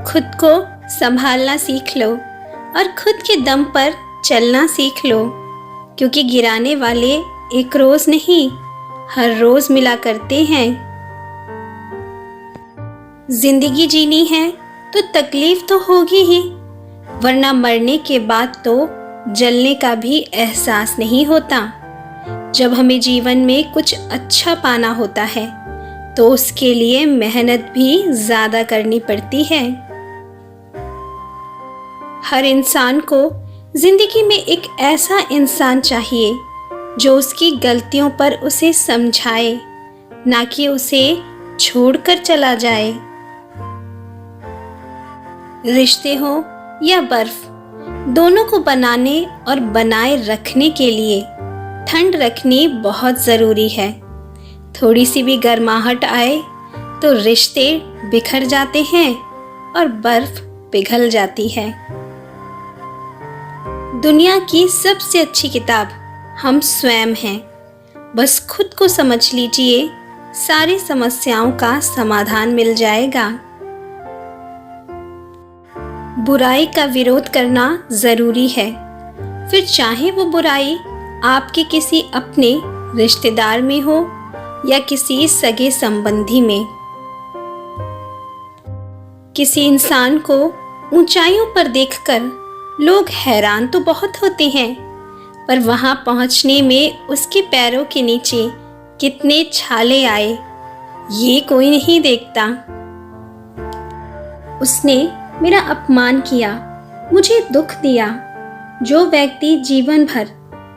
खुद को संभालना सीख लो और खुद के दम पर चलना सीख लो, क्योंकि गिराने वाले एक रोज नहीं, हर रोज मिला करते हैं। जिंदगी जीनी है तो तकलीफ तो होगी ही, वरना मरने के बाद तो जलने का भी एहसास नहीं होता। जब हमें जीवन में कुछ अच्छा पाना होता है तो उसके लिए मेहनत भी ज़्यादा करनी पड़ती है। हर इंसान को जिंदगी में एक ऐसा इंसान चाहिए जो उसकी गलतियों पर उसे समझाए, ना कि उसे छोड़कर चला जाए। रिश्ते हो या बर्फ, दोनों को बनाने और बनाए रखने के लिए ठंड रखनी बहुत ज़रूरी है। थोड़ी सी भी गर्माहट आए तो रिश्ते बिखर जाते हैं और बर्फ पिघल जाती है। दुनिया की सबसे अच्छी किताब हम स्वयं हैं। बस खुद को समझ लीजिए, सारी समस्याओं का समाधान मिल जाएगा। बुराई का विरोध करना ज़रूरी है, फिर चाहे वो बुराई आपके किसी अपने रिश्तेदार में हो या किसी सगे संबंधी में। किसी इंसान को ऊंचाइयों पर देखकर लोग हैरान तो बहुत होते हैं, पर वहां पहुंचने में उसके पैरों के नीचे कितने छाले आए, ये कोई नहीं देखता। उसने मेरा अपमान किया, मुझे दुख दिया। जो व्यक्ति जीवन भर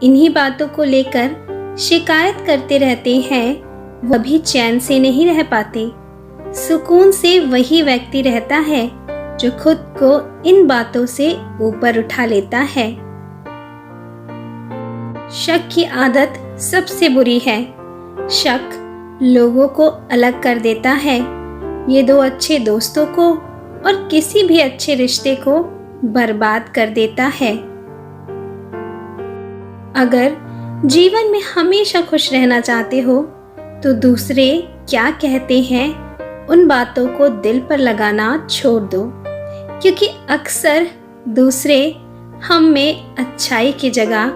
इन्हीं बातों को लेकर शिकायत करते रहते हैं, वह भी चैन से नहीं रह पाते। सुकून से वही व्यक्ति रहता है जो खुद को इन बातों से ऊपर उठा लेता है। शक की आदत सबसे बुरी है। शक लोगों को अलग कर देता है। ये दो अच्छे दोस्तों को और किसी भी अच्छे रिश्ते को बर्बाद कर देता है। अगर जीवन में हमेशा खुश रहना चाहते हो तो दूसरे क्या कहते हैं उन बातों को दिल पर लगाना छोड़ दो, क्योंकि अक्सर दूसरे हम में अच्छाई की जगह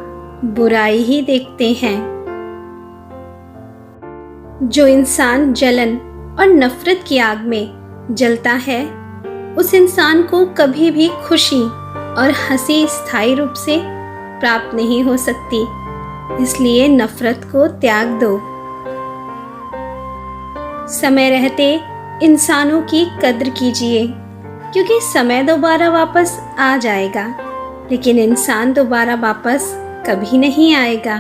बुराई ही देखते हैं। जो इंसान जलन और नफरत की आग में जलता है, उस इंसान को कभी भी खुशी और हंसी स्थायी रूप से प्राप्त नहीं हो सकती। इसलिए नफरत को त्याग दो। समय रहते इंसानों की कद्र कीजिए, क्योंकि समय दोबारा वापस आ जाएगा, लेकिन इंसान दोबारा वापस कभी नहीं आएगा।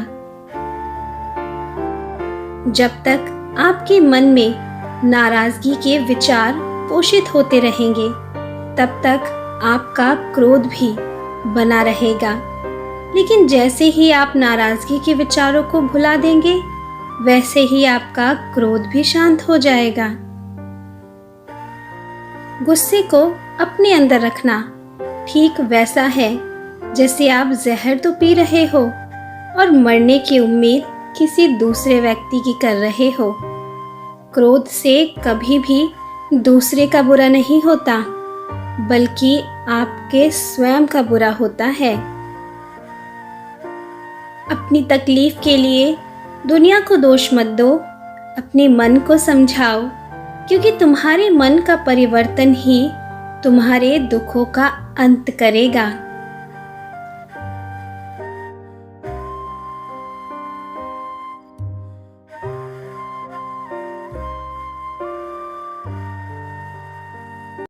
जब तक आपके मन में नाराजगी के विचार पोषित होते रहेंगे, तब तक आपका क्रोध भी बना रहेगा। लेकिन जैसे ही आप नाराजगी के विचारों को भुला देंगे, वैसे ही आपका क्रोध भी शांत हो जाएगा। गुस्से को अपने अंदर रखना ठीक वैसा है जैसे आप जहर तो पी रहे हो और मरने की उम्मीद किसी दूसरे व्यक्ति की कर रहे हो। क्रोध से कभी भी दूसरे का बुरा नहीं होता, बल्कि आपके स्वयं का बुरा होता है। अपनी तकलीफ के लिए दुनिया को दोष मत दो, अपने मन को समझाओ, क्योंकि तुम्हारे मन का परिवर्तन ही तुम्हारे दुखों का अंत करेगा।